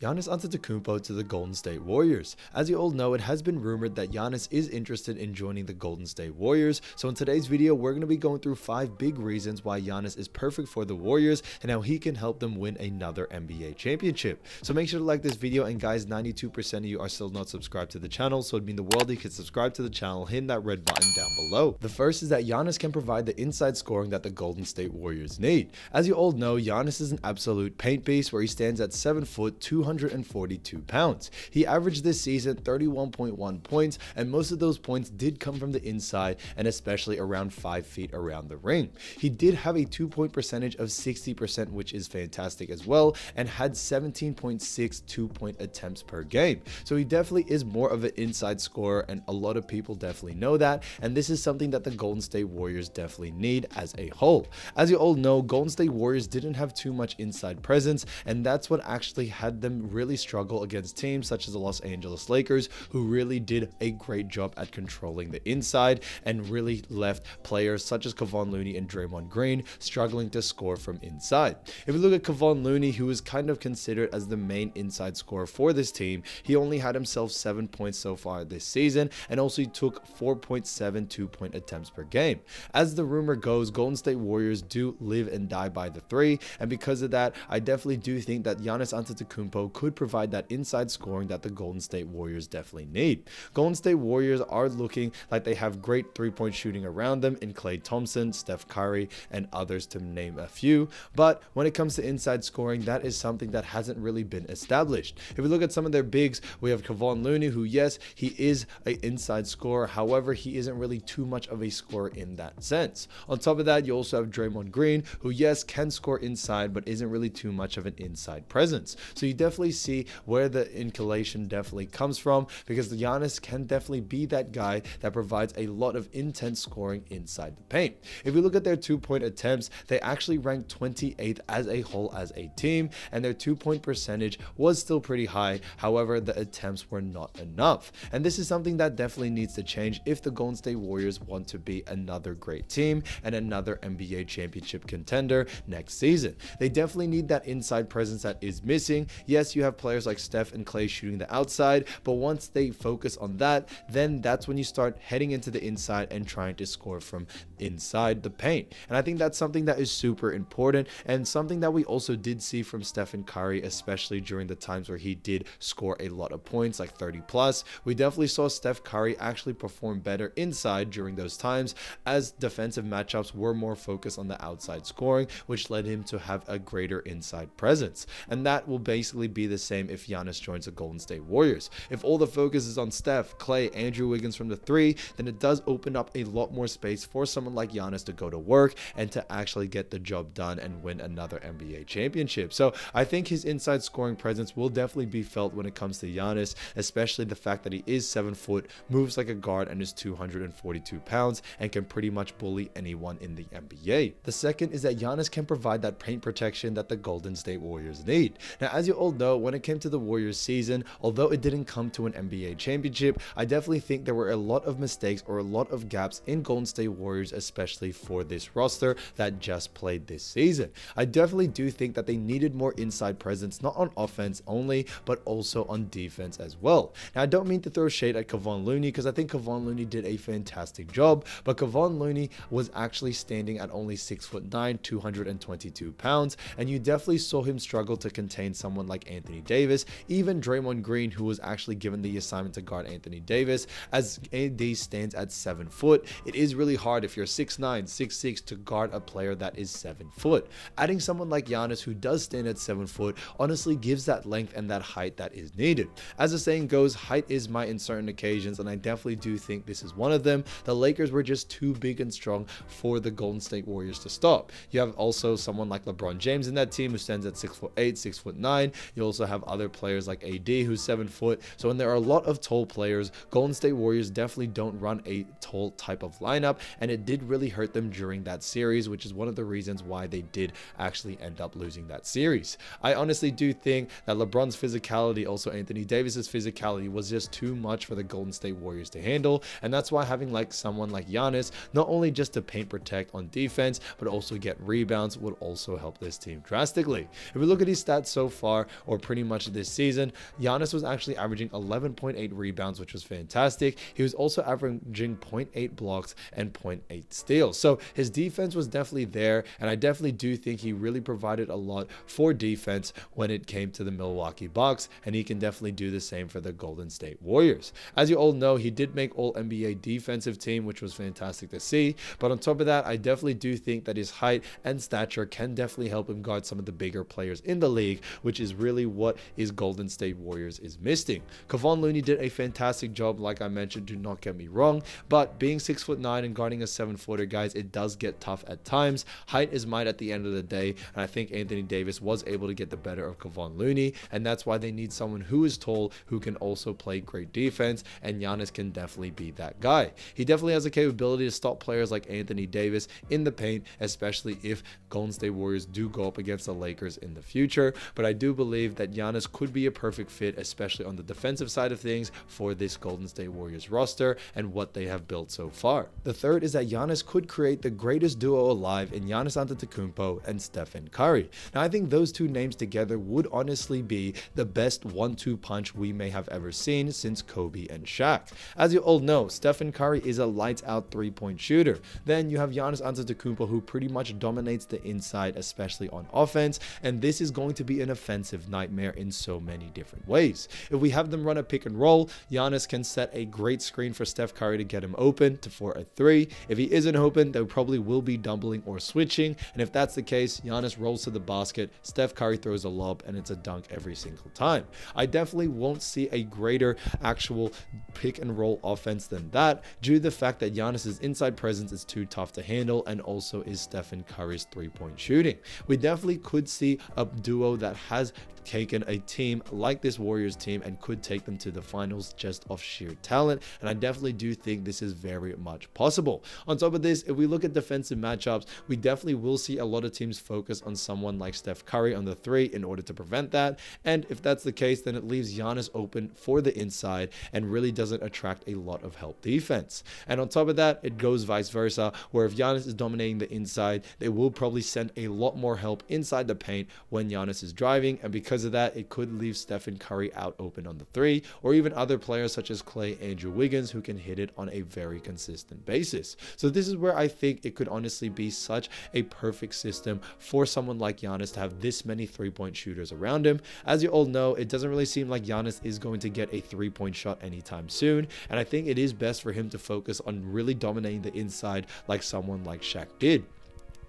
Giannis Antetokounmpo to the Golden State Warriors. As you all know, it has been rumored that Giannis is interested in joining the Golden State Warriors. So in today's video, we're going to be going through 5 big reasons why Giannis is perfect for the Warriors and how he can help them win another NBA championship. So make sure to like this video, and guys, 92% of you are still not subscribed to the channel, so it'd mean the world if you could subscribe to the channel, hit that red button down below. The first is that Giannis can provide the inside scoring that the Golden State Warriors need. As you all know, Giannis is an absolute paint beast where he stands at 7 foot, 242 pounds. He averaged this season 31.1 points, and most of those points did come from the inside and especially around 5 feet around the ring. He did have a 2-point percentage of 60%, which is fantastic as well, and had 17.6 2-point attempts per game. So he definitely is more of an inside scorer, and a lot of people definitely know that, and this is something that the Golden State Warriors definitely need as a whole. As you all know, Golden State Warriors didn't have too much inside presence, and that's what actually had them really struggle against teams such as the Los Angeles Lakers, who really did a great job at controlling the inside and really left players such as Kevon Looney and Draymond Green struggling to score from inside. If we look at Kevon Looney, who is kind of considered as the main inside scorer for this team, he only had himself 7 points so far this season, and also he took 4.7 2-point attempts per game. As the rumor goes, Golden State Warriors do live and die by the three, and because of that, I definitely do think that Giannis Antetokounmpo could provide that inside scoring that the Golden State Warriors definitely need. Golden State Warriors are looking like they have great three-point shooting around them in Klay Thompson, Steph Curry, and others to name a few, but when it comes to inside scoring, that is something that hasn't really been established. If we look at some of their bigs, we have Kevon Looney, who, yes, he is an inside scorer, however, he isn't really too much of a scorer in that sense. On top of that, you also have Draymond Green, who, yes, can score inside, but isn't really too much of an inside presence. So you definitely see where the inculation definitely comes from, because the Giannis can definitely be that guy that provides a lot of intense scoring inside the paint. If we look at their 2-point attempts, they actually ranked 28th as a whole as a team, and their 2-point percentage was still pretty high. However, the attempts were not enough, and this is something that definitely needs to change if the Golden State Warriors want to be another great team and another NBA championship contender next season. They definitely need that inside presence that is missing. Yes, you have players like Steph and Klay shooting the outside, but once they focus on that, then that's when you start heading into the inside and trying to score from inside the paint. And I think that's something that is super important, and something that we also did see from Stephen Curry, especially during the times where he did score a lot of points, like 30 plus. We definitely saw Steph Curry actually perform better inside during those times, as defensive matchups were more focused on the outside scoring, which led him to have a greater inside presence. And that will basically be the same if Giannis joins the Golden State Warriors. If all the focus is on Steph, Klay, Andrew Wiggins from the three, then it does open up a lot more space for someone like Giannis to go to work and to actually get the job done and win another NBA championship. So I think his inside scoring presence will definitely be felt when it comes to Giannis, especially the fact that he is 7 foot, moves like a guard, and is 242 pounds and can pretty much bully anyone in the NBA. The second is that Giannis can provide that paint protection that the Golden State Warriors need. Now, as you all know, when it came to the Warriors season, although it didn't come to an NBA championship, I definitely think there were a lot of mistakes or a lot of gaps in Golden State Warriors, especially for this roster that just played this season. I definitely do think that they needed more inside presence, not on offense only, but also on defense as well. Now, I don't mean to throw shade at Kevon Looney, because I think Kevon Looney did a fantastic job, but Kevon Looney was actually standing at only 6'9", 222 pounds, and you definitely saw him struggle to contain someone like Anthony Davis, even Draymond Green, who was actually given the assignment to guard Anthony Davis. As AD stands at 7 foot, it is really hard if you're 6'9", 6'6" to guard a player that is 7 foot. Adding someone like Giannis, who does stand at 7 foot, honestly gives that length and that height that is needed. As the saying goes, height is might in certain occasions, and I definitely do think this is one of them. The Lakers were just too big and strong for the Golden State Warriors to stop. You have also someone like LeBron James in that team, who stands at 6'8", 6'9". You also have other players like AD, who's 7 foot. So when there are a lot of tall players, Golden State Warriors definitely don't run a tall type of lineup, and it did really hurt them during that series, which is one of the reasons why they did actually end up losing that series. I honestly do think that LeBron's physicality, also Anthony Davis's physicality, was just too much for the Golden State Warriors to handle, and that's why having like someone like Giannis, not only just to paint protect on defense, but also get rebounds, would also help this team drastically. If we look at his stats so far, or pretty much this season, Giannis was actually averaging 11.8 rebounds, which was fantastic. He was also averaging 0.8 blocks and 0.8 steals. So his defense was definitely there, and I definitely do think he really provided a lot for defense when it came to the Milwaukee Bucks, and he can definitely do the same for the Golden State Warriors. As you all know, he did make All-NBA defensive team, which was fantastic to see, but on top of that, I definitely do think that his height and stature can definitely help him guard some of the bigger players in the league, which is really what his Golden State Warriors is missing. Kevon Looney did a fantastic job, like I mentioned, do not get me wrong, but being 6'9" and guarding a 7-footer, guys, it does get tough at times. Height is might at the end of the day, and I think Anthony Davis was able to get the better of Kevon Looney, and that's why they need someone who is tall, who can also play great defense, and Giannis can definitely be that guy. He definitely has the capability to stop players like Anthony Davis in the paint, especially if Golden State Warriors do go up against the Lakers in the future, but I do believe that Giannis could be a perfect fit, especially on the defensive side of things for this Golden State Warriors roster and what they have built so far. The third is that Giannis could create the greatest duo alive in Giannis Antetokounmpo and Stephen Curry. Now, I think those two names together would honestly be the best 1-2 punch we may have ever seen since Kobe and Shaq. As you all know, Stephen Curry is a lights out 3-point shooter. Then you have Giannis Antetokounmpo, who pretty much dominates the inside, especially on offense, and this is going to be an offensive nightmare in so many different ways. If we have them run a pick and roll, Giannis can set a great screen for Steph Curry to get him open for a 3. If he isn't open, they probably will be doubling or switching, and if that's the case, Giannis rolls to the basket, Steph Curry throws a lob, and it's a dunk every single time. I definitely won't see a greater actual pick and roll offense than that, due to the fact that Giannis's inside presence is too tough to handle, and also is Stephen Curry's 3-point shooting. We definitely could see a duo that has taken a team like this Warriors team and could take them to the finals just off sheer talent, and I definitely do think this is very much possible. On top of this, if we look at defensive matchups, we definitely will see a lot of teams focus on someone like Steph Curry on the 3 in order to prevent that, and if that's the case, then it leaves Giannis open for the inside and really doesn't attract a lot of help defense. And on top of that, it goes vice versa, where if Giannis is dominating the inside, they will probably send a lot more help inside the paint when Giannis is driving, and because of that, it could leave Stephen Curry out open on the 3, or even other players such as Clay, Andrew Wiggins, who can hit it on a very consistent basis. So this is where I think it could honestly be such a perfect system for someone like Giannis to have this many 3-point shooters around him. As you all know, it doesn't really seem like Giannis is going to get a 3-point shot anytime soon, and I think it is best for him to focus on really dominating the inside like someone like Shaq did.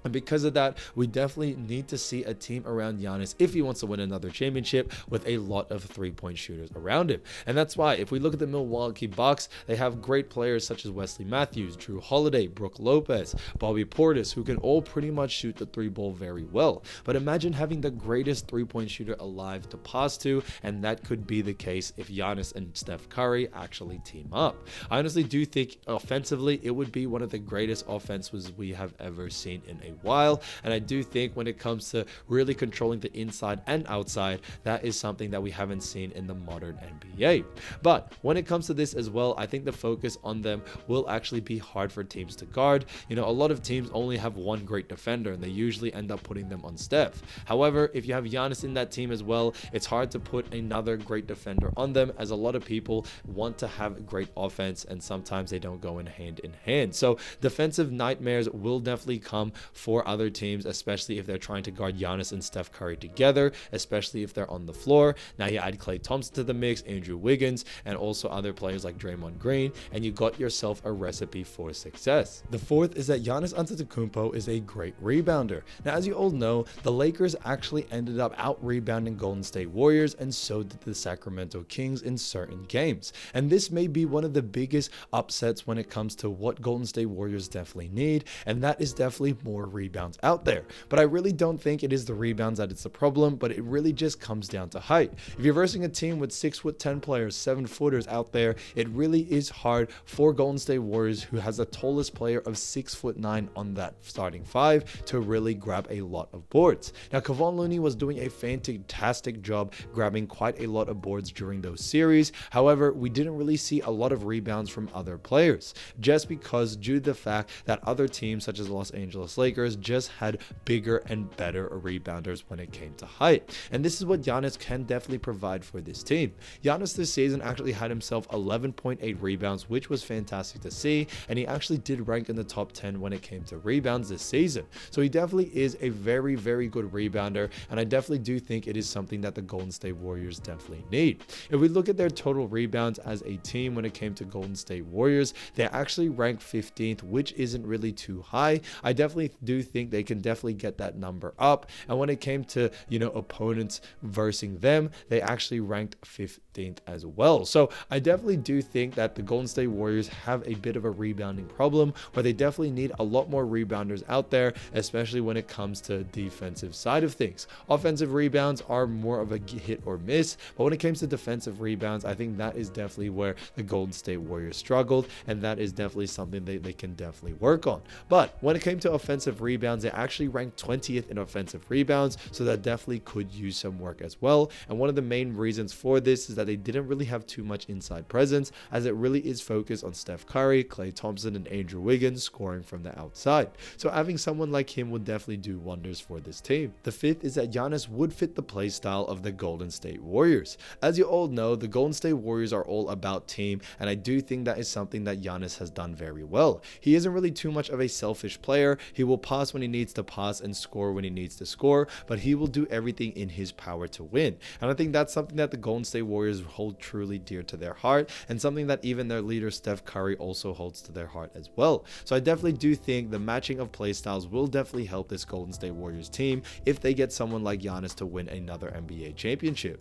And because of that, we definitely need to see a team around Giannis if he wants to win another championship with a lot of 3-point shooters around him. And that's why if we look at the Milwaukee Bucks, they have great players such as Wesley Matthews, Drew Holiday, Brook Lopez, Bobby Portis, who can all pretty much shoot the 3-ball very well. But imagine having the greatest 3-point shooter alive to pass to, and that could be the case if Giannis and Steph Curry actually team up. I honestly do think offensively, it would be one of the greatest offenses we have ever seen in a while, and I do think when it comes to really controlling the inside and outside, that is something that we haven't seen in the modern NBA. But when it comes to this as well, I think the focus on them will actually be hard for teams to guard. You know, a lot of teams only have one great defender, and they usually end up putting them on Steph. However, if you have Giannis in that team as well, it's hard to put another great defender on them, as a lot of people want to have great offense, and sometimes they don't go in hand. So defensive nightmares will definitely come for other teams, especially if they're trying to guard Giannis and Steph Curry together, especially if they're on the floor. Now you add Klay Thompson to the mix, Andrew Wiggins, and also other players like Draymond Green, and you got yourself a recipe for success. The fourth is that Giannis Antetokounmpo is a great rebounder. Now, as you all know, the Lakers actually ended up out-rebounding Golden State Warriors, and so did the Sacramento Kings in certain games. And this may be one of the biggest upsets when it comes to what Golden State Warriors definitely need, and that is definitely more rebounds out there. But I really don't think it is the rebounds that it's the problem, but it really just comes down to height. If you're versing a team with 6'10" players, 7-footers out there, it really is hard for Golden State Warriors, who has the tallest player of 6'9" on that starting 5, to really grab a lot of boards. Now, Kevon Looney was doing a fantastic job grabbing quite a lot of boards during those series. However, we didn't really see a lot of rebounds from other players, just because due to the fact that other teams such as the Los Angeles Lakers Lakers just had bigger and better rebounders when it came to height. And this is what Giannis can definitely provide for this team. Giannis this season actually had himself 11.8 rebounds, which was fantastic to see, and he actually did rank in the top 10 when it came to rebounds this season. So he definitely is a very, very good rebounder, and I definitely do think it is something that the Golden State Warriors definitely need. If we look at their total rebounds as a team when it came to Golden State Warriors, they actually ranked 15th, which isn't really too high. I definitely do think they can definitely get that number up, and when it came to, opponents versing them, they actually ranked 15th as well. So I definitely do think that the Golden State Warriors have a bit of a rebounding problem, where they definitely need a lot more rebounders out there, especially when it comes to defensive side of things. Offensive rebounds are more of a hit or miss, but when it comes to defensive rebounds, I think that is definitely where the Golden State Warriors struggled, and that is definitely something they can definitely work on. But when it came to offensive rebounds, they actually ranked 20th in offensive rebounds, so that definitely could use some work as well. And one of the main reasons for this is that they didn't really have too much inside presence, as it really is focused on Steph Curry, Klay Thompson, and Andrew Wiggins scoring from the outside. So having someone like him would definitely do wonders for this team. The fifth is that Giannis would fit the play style of the Golden State Warriors. As you all know, the Golden State Warriors are all about team, and I do think that is something that Giannis has done very well. He isn't really too much of a selfish player. He will pass when he needs to pass and score when he needs to score, but he will do everything in his power to win. And I think that's something that the Golden State Warriors hold truly dear to their heart, and something that even their leader Steph Curry also holds to their heart as well. So I definitely do think the matching of play styles will definitely help this Golden State Warriors team if they get someone like Giannis to win another NBA championship.